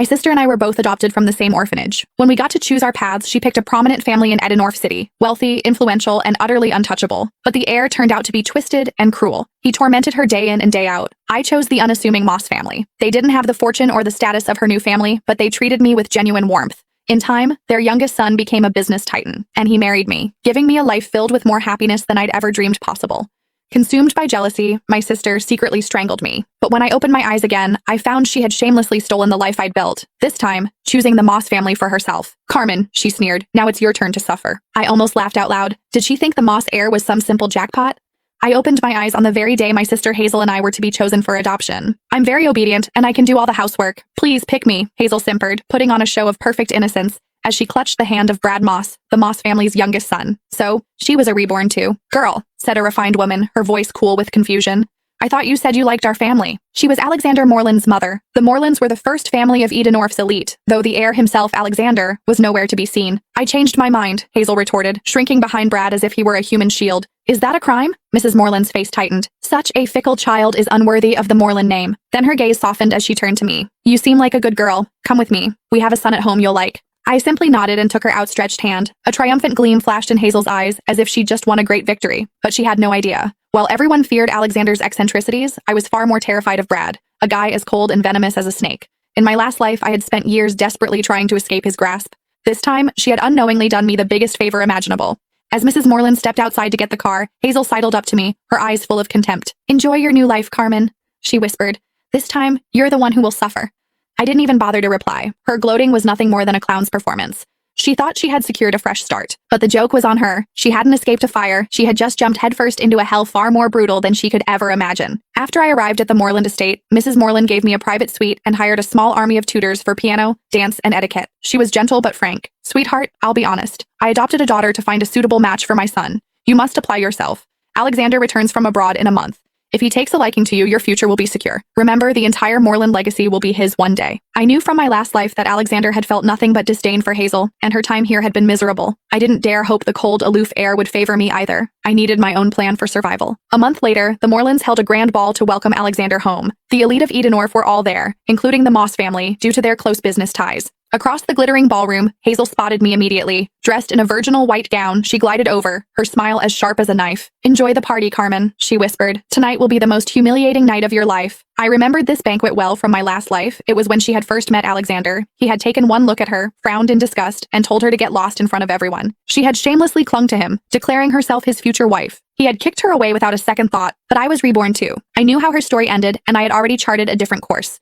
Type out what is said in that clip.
My sister and I were both adopted from the same orphanage. When we got to choose our paths, she picked a prominent family in Edenorf City, wealthy, influential, and utterly untouchable. But the heir turned out to be twisted and cruel. He tormented her day in and day out. I chose the unassuming Moss family. They didn't have the fortune or the status of her new family, but they treated me with genuine warmth. In time, their youngest son became a business titan, and he married me, giving me a life filled with more happiness than I'd ever dreamed possible. Consumed by jealousy, my sister secretly strangled me. But when I opened my eyes again, I found she had shamelessly stolen the life I'd built, this time, choosing the Moss family for herself. "Carmen," she sneered, "now it's your turn to suffer." I almost laughed out loud. Did she think the Moss heir was some simple jackpot? I opened my eyes on the very day my sister Hazel and I were to be chosen for adoption. "I'm very obedient, and I can do all the housework. Please pick me," Hazel simpered, putting on a show of perfect innocence, as she clutched the hand of Brad Moss, the Moss family's youngest son. So, she was a reborn too. "Girl," said a refined woman, her voice cool with confusion. "I thought you said you liked our family." She was Alexander Moreland's mother. The Morelands were the first family of Edenorf's elite, though the heir himself, Alexander, was nowhere to be seen. "I changed my mind," Hazel retorted, shrinking behind Brad as if he were a human shield. "Is that a crime?" Mrs. Moreland's face tightened. "Such a fickle child is unworthy of the Moreland name." Then her gaze softened as she turned to me. "You seem like a good girl. Come with me. We have a son at home you'll like." I simply nodded and took her outstretched hand. A triumphant gleam flashed in Hazel's eyes, as if she'd just won a great victory. But she had no idea. While everyone feared Alexander's eccentricities, I was far more terrified of Brad, a guy as cold and venomous as a snake. In my last life, I had spent years desperately trying to escape his grasp. This time, she had unknowingly done me the biggest favor imaginable. As Mrs. Moreland stepped outside to get the car, Hazel sidled up to me, her eyes full of contempt. "Enjoy your new life, Carmen," she whispered. "This time, you're the one who will suffer." I didn't even bother to reply. Her gloating was nothing more than a clown's performance. She thought she had secured a fresh start. But the joke was on her. She hadn't escaped a fire. She had just jumped headfirst into a hell far more brutal than she could ever imagine. After I arrived at the Moreland estate, Mrs. Moreland gave me a private suite and hired a small army of tutors for piano, dance, and etiquette. She was gentle but frank. "Sweetheart, I'll be honest. I adopted a daughter to find a suitable match for my son. You must apply yourself. Alexander returns from abroad in a month. If he takes a liking to you, your future will be secure. Remember, the entire Moreland legacy will be his one day." I knew from my last life that Alexander had felt nothing but disdain for Hazel, and her time here had been miserable. I didn't dare hope the cold, aloof heir would favor me either. I needed my own plan for survival. A month later, the Morelands held a grand ball to welcome Alexander home. The elite of Edenorf were all there, including the Moss family, due to their close business ties. Across the glittering ballroom, Hazel spotted me immediately. Dressed in a virginal white gown, she glided over, her smile as sharp as a knife. "Enjoy the party, Carmen," she whispered. "Tonight will be the most humiliating night of your life." I remembered this banquet well from my last life. It was when she had first met Alexander. He had taken one look at her, frowned in disgust, and told her to get lost in front of everyone. She had shamelessly clung to him, declaring herself his future wife. He had kicked her away without a second thought, but I was reborn too. I knew how her story ended, and I had already charted a different course.